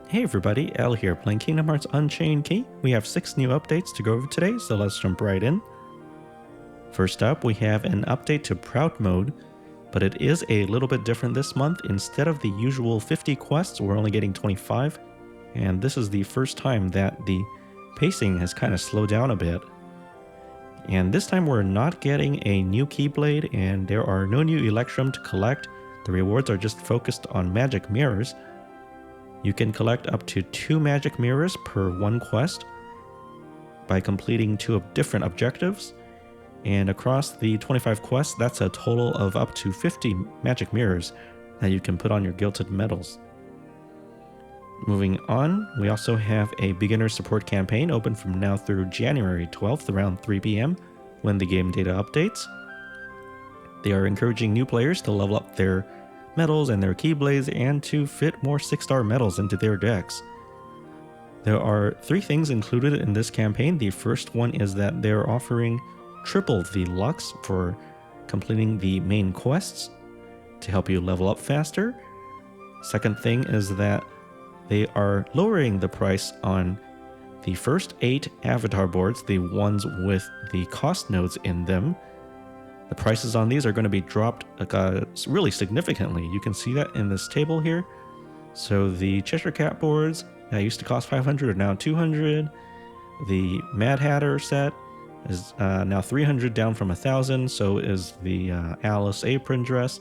Hey everybody, Al here, playing Kingdom Hearts Unchained Key. We have 6 new updates to go over today, so let's jump right in. First up, we have an update to Proud Mode, but it is a little bit different this month. Instead of the usual 50 quests, we're only getting 25, and this is the first time that the pacing has kind of slowed down a bit. And this time we're not getting a new keyblade, and there are no new electrum to collect. The rewards are just focused on magic mirrors. You can collect up to 2 magic mirrors per 1 quest by completing 2 different objectives. And across the 25 quests, that's a total of up to 50 magic mirrors that you can put on your gilded medals. Moving on, we also have a beginner support campaign open from now through January 12th around 3 p.m. when the game data updates. They are encouraging new players to level up their medals and their keyblades and to fit more 6-star medals into their decks. There are 3 things included in this campaign. The first one is that they're offering triple the Lux for completing the main quests to help you level up faster. Second thing is that they are lowering the price on the first 8 avatar boards, the ones with the cost nodes in them. The prices on these are going to be dropped really significantly. You can see that in this table here. So the Cheshire Cat boards that used to cost 500 are now 200. The Mad Hatter set is now 300, down from 1,000. So is the Alice apron dress,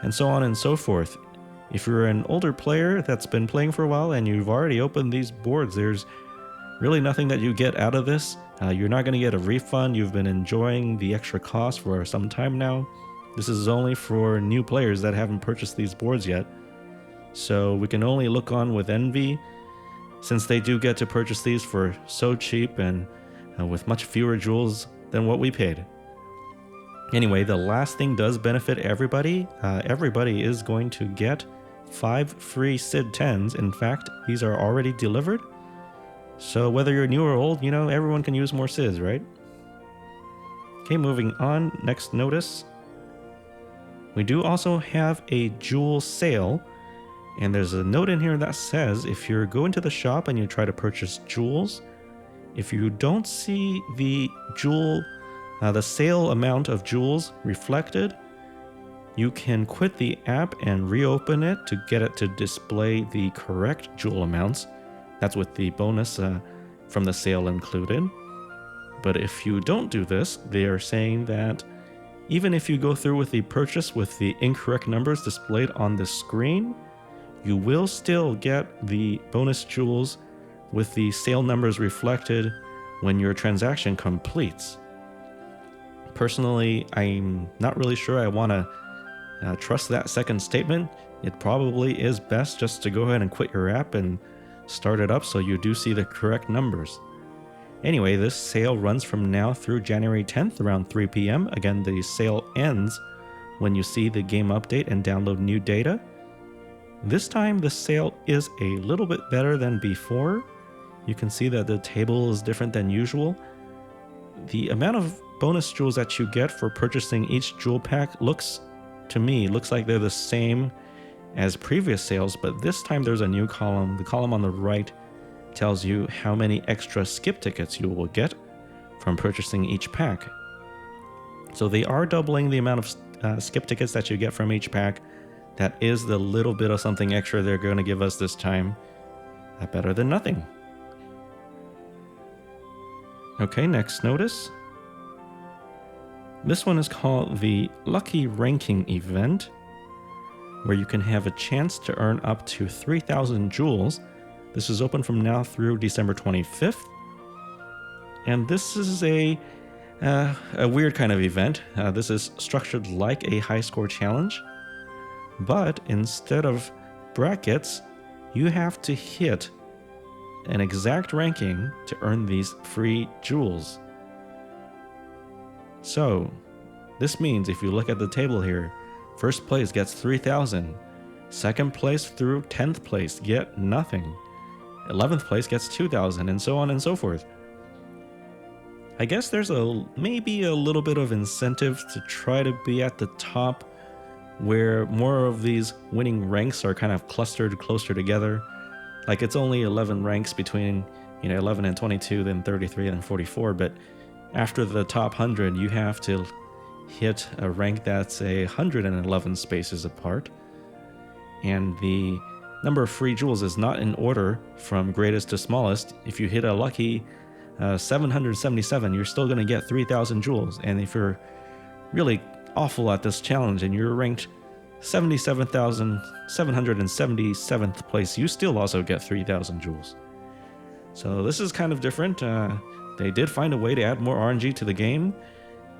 and so on and so forth. If you're an older player that's been playing for a while and you've already opened these boards, there's really nothing that you get out of this. You're not going to get a refund. You've been enjoying the extra cost for some time now. This is only for new players that haven't purchased these boards yet. So we can only look on with envy, since they do get to purchase these for so cheap and with much fewer jewels than what we paid. Anyway, the last thing does benefit everybody. Everybody is going to get 5 free Sid 10s. In fact, these are already delivered. So whether you're new or old, everyone can use more SIDs, right? Okay, moving on. Next notice. We do also have a jewel sale. And there's a note in here that says if you're going to the shop and you try to purchase jewels, if you don't see the sale amount of jewels reflected, you can quit the app and reopen it to get it to display the correct jewel amounts. That's with the bonus from the sale included. But if you don't do this, they are saying that even if you go through with the purchase with the incorrect numbers displayed on the screen, you will still get the bonus jewels with the sale numbers reflected when your transaction completes. Personally, I'm not really sure I want to trust that second statement. It probably is best just to go ahead and quit your app and start it up so you do see the correct numbers. Anyway, this sale runs from now through January 10th around 3 p.m. Again, the sale ends when you see the game update and download new data. This time the sale is a little bit better than before. You can see that the table is different than usual. The amount of bonus jewels that you get for purchasing each jewel pack looks like they're the same as previous sales, but this time there's a new column. The column on the right tells you how many extra skip tickets you will get from purchasing each pack. So they are doubling the amount of skip tickets that you get from each pack. That is the little bit of something extra they're going to give us this time. Better than nothing. Okay, next notice. This one is called the Lucky Ranking Event, where you can have a chance to earn up to 3,000 jewels. This is open from now through December 25th. And this is a weird kind of event. This is structured like a high score challenge, but instead of brackets, you have to hit an exact ranking to earn these free jewels. So this means if you look at the table here, first place gets 3,000. Second place through 10th place get nothing. 11th place gets 2,000, and so on and so forth. I guess there's maybe a little bit of incentive to try to be at the top where more of these winning ranks are kind of clustered closer together. Like, it's only 11 ranks between, 11 and 22, then 33 and 44, but after the top 100, you have to hit a rank that's 111 spaces apart. And the number of free jewels is not in order from greatest to smallest. If you hit a lucky 777, you're still going to get 3,000 jewels. And if you're really awful at this challenge and you're ranked 77,777th place, you still also get 3,000 jewels. So this is kind of different. They did find a way to add more RNG to the game.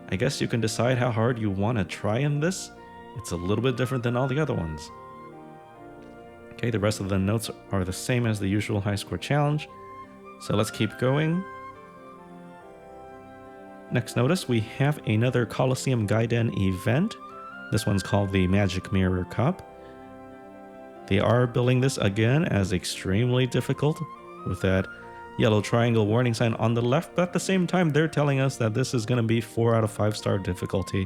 I guess you can decide how hard you want to try in this. It's a little bit different than all the other ones. Okay, the rest of the notes are the same as the usual high score challenge. So let's keep going. Next notice, we have another Coliseum Gaiden event. This one's called the Magic Mirror Cup. They are billing this again as extremely difficult with that yellow triangle warning sign on the left, but at the same time they're telling us that this is going to be 4 out of 5 star difficulty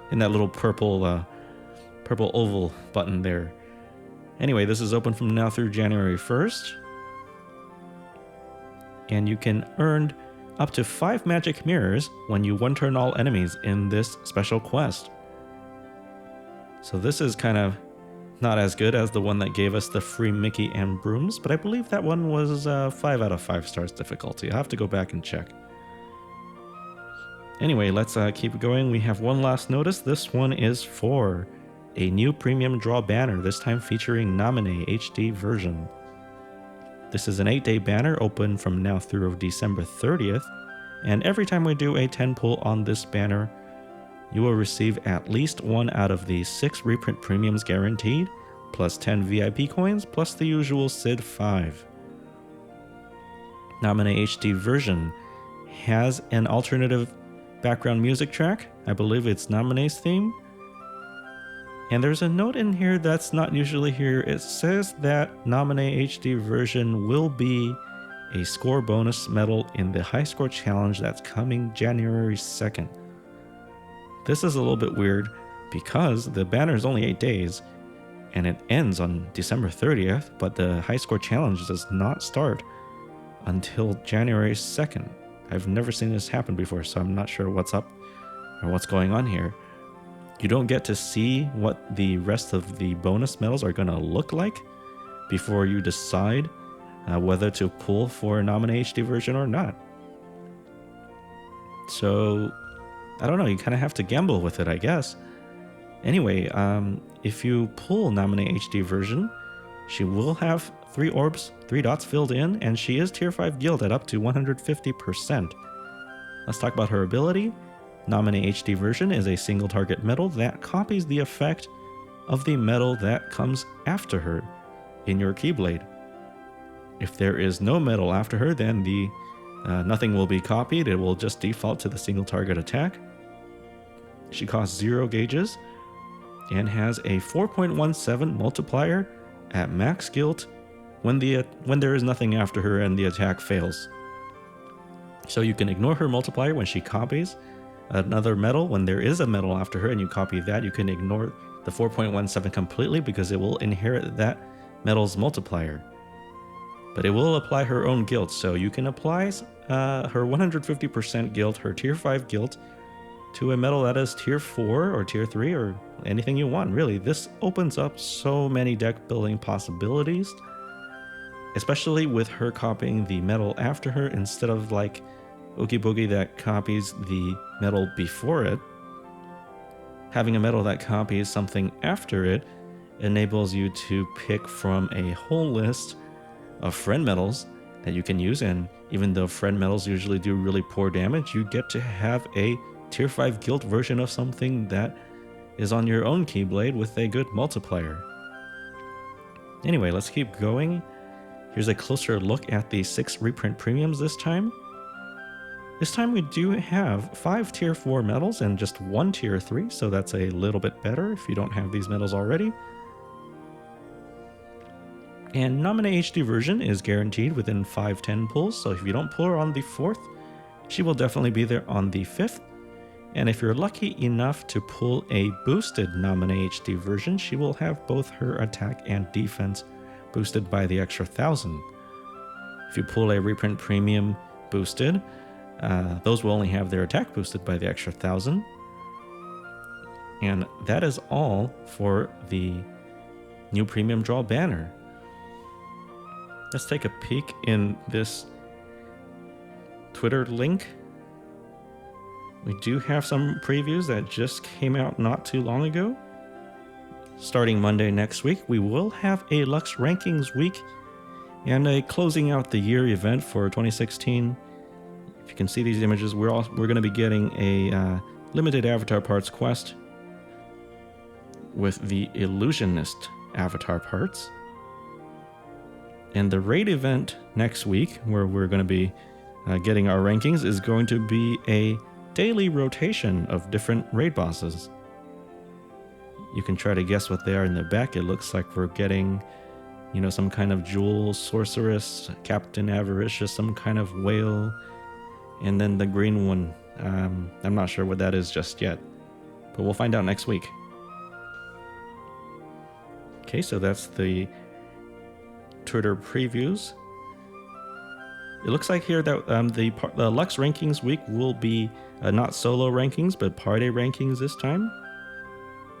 in that little purple oval button there. Anyway, this is open from now through January 1st. And you can earn up to 5 magic mirrors when you one-turn all enemies in this special quest. So this is kind of not as good as the one that gave us the free Mickey and brooms, but I believe that one was 5 out of 5 stars difficulty. I'll have to go back and check. Anyway, let's keep going. We have one last notice. This one is for a new premium draw banner, this time featuring Namine HD version. This is an 8-day banner open from now through December 30th, and every time we do a 10 pull on this banner, you will receive at least 1 out of the 6 reprint premiums guaranteed, plus 10 VIP coins, plus the usual SID 5. Namine HD version has an alternative background music track. I believe it's Namine's theme. And there's a note in here that's not usually here. It says that Namine HD version will be a score bonus medal in the high score challenge that's coming January 2nd. This is a little bit weird because the banner is only 8 days and it ends on December 30th, but the high score challenge does not start until January 2nd. I've never seen this happen before, so I'm not sure what's up or what's going on here. You don't get to see what the rest of the bonus medals are going to look like before you decide whether to pull for a Namine HD version or not. So, I don't know, you kind of have to gamble with it, I guess. Anyway, if you pull Namine HD version, she will have 3 orbs, 3 dots filled in, and she is tier 5 guild at up to 150%. Let's talk about her ability. Namine HD version is a single target medal that copies the effect of the medal that comes after her in your keyblade. If there is no medal after her, then nothing will be copied. It will just default to the single target attack. She costs 0 gauges and has a 4.17 multiplier at max guild when there is nothing after her and the attack fails. So you can ignore her multiplier when she copies another medal. When there is a medal after her and you copy that, you can ignore the 4.17 completely because it will inherit that medal's multiplier. But it will apply her own guild, so you can apply her 150% guild, her tier 5 guild, to a medal that is tier 4 or tier 3 or anything you want, really. This opens up so many deck building possibilities, especially with her copying the medal after her instead of like Oogie Boogie that copies the medal before it. Having a medal that copies something after it enables you to pick from a whole list of friend medals that you can use, and even though friend medals usually do really poor damage, you get to have a tier 5 guild version of something that is on your own keyblade with a good multiplier. Anyway, let's keep going. Here's a closer look at the 6 reprint premiums this time. This time we do have 5 tier 4 medals and just 1 tier 3, so that's a little bit better if you don't have these medals already. And Namine HD version is guaranteed within 5-10 pulls, so if you don't pull her on the 4th, she will definitely be there on the 5th. And if you're lucky enough to pull a boosted Namine HD version, she will have both her attack and defense boosted by the extra 1,000. If you pull a reprint premium boosted, those will only have their attack boosted by the extra 1,000. And that is all for the new premium draw banner. Let's take a peek in this Twitter link. We do have some previews that just came out not too long ago. Starting Monday next week, we will have a Lux Rankings week and a closing out the year event for 2016. If you can see these images, we're going to be getting a limited avatar parts quest with the illusionist avatar parts. And the raid event next week, where we're going to be getting our rankings, is going to be a daily rotation of different raid bosses. You can try to guess what they are in the back. It looks like we're getting, some kind of jewel sorceress, Captain Avaricious, some kind of whale, and then the green one. I'm not sure what that is just yet, but we'll find out next week. Okay, so that's the Twitter previews. It looks like here that the Lux Rankings week will be not solo rankings, but party rankings this time.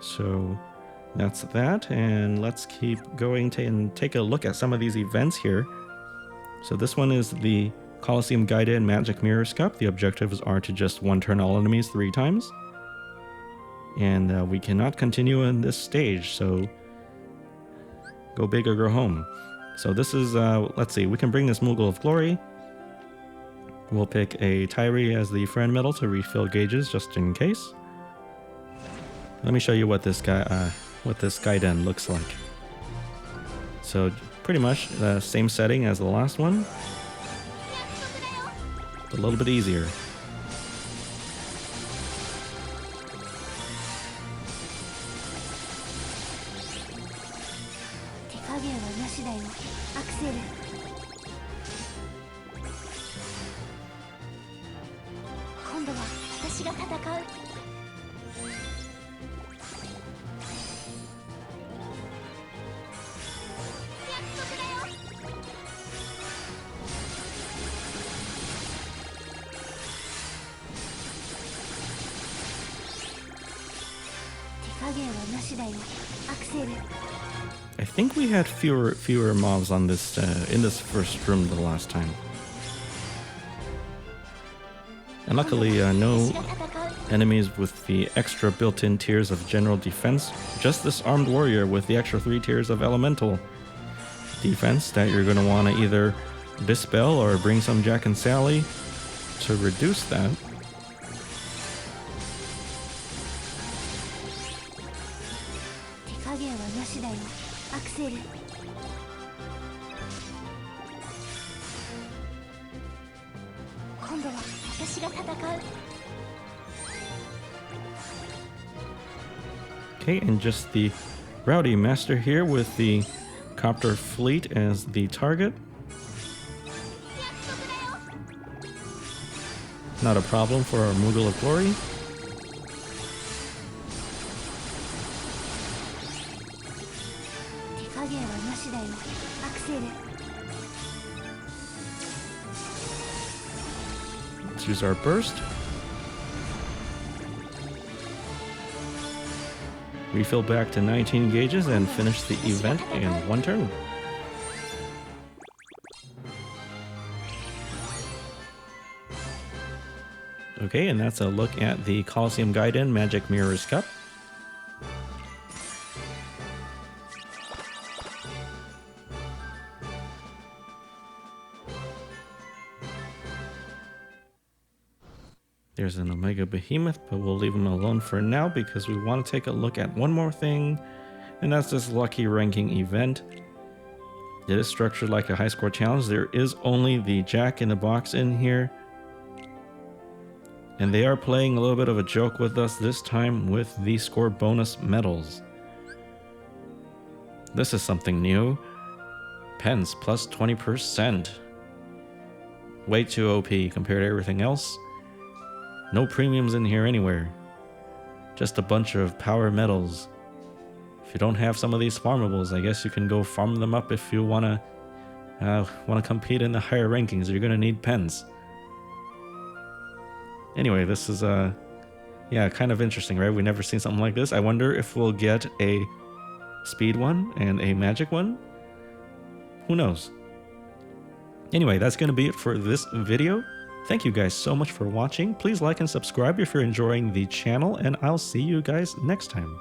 So that's that, and let's keep going and take a look at some of these events here. So this one is the Coliseum Gaiden Magic Mirrors Cup. The objectives are to just one-turn all enemies 3 times. And we cannot continue in this stage, so go big or go home. So this is, let's see, we can bring this Moogle of Glory. We'll pick a Tyree as the friend medal to refill gauges just in case. Let me show you what this Gaiden looks like. So pretty much the same setting as the last one, a little bit easier. I think we had fewer mobs on this in this first room the last time, and luckily no enemies with the extra built-in tiers of general defense. Just this armed warrior with the extra 3 tiers of elemental defense that you're going to want to either dispel or bring some Jack and Sally to reduce that. Okay, and just the Rowdy Master here with the Copter Fleet as the target. Not a problem for our Moogle of Glory. Let's use our burst. Refill back to 19 gauges and finish the event in 1 turn. Okay, and that's a look at the Coliseum Gaiden Magic Mirrors Cup. There's an Omega Behemoth, but we'll leave him alone for now because we want to take a look at one more thing, and that's this lucky ranking event. It is structured like a high score challenge. There is only the Jack in the Box in here, and they are playing a little bit of a joke with us this time with the score bonus medals. This is something new. Pens plus 20%. Way too OP compared to everything else. No premiums in here anywhere. Just a bunch of power medals. you don't have some of these farmables, I guess you can go farm them up if you want to compete in the higher rankings. You're going to need pens. Anyway, this is yeah, kind of interesting, right? We've never seen something like this. I wonder if we'll get a speed one and a magic one. Who knows? Anyway, that's going to be it for this video. Thank you guys so much for watching. Please like and subscribe if you're enjoying the channel, and I'll see you guys next time.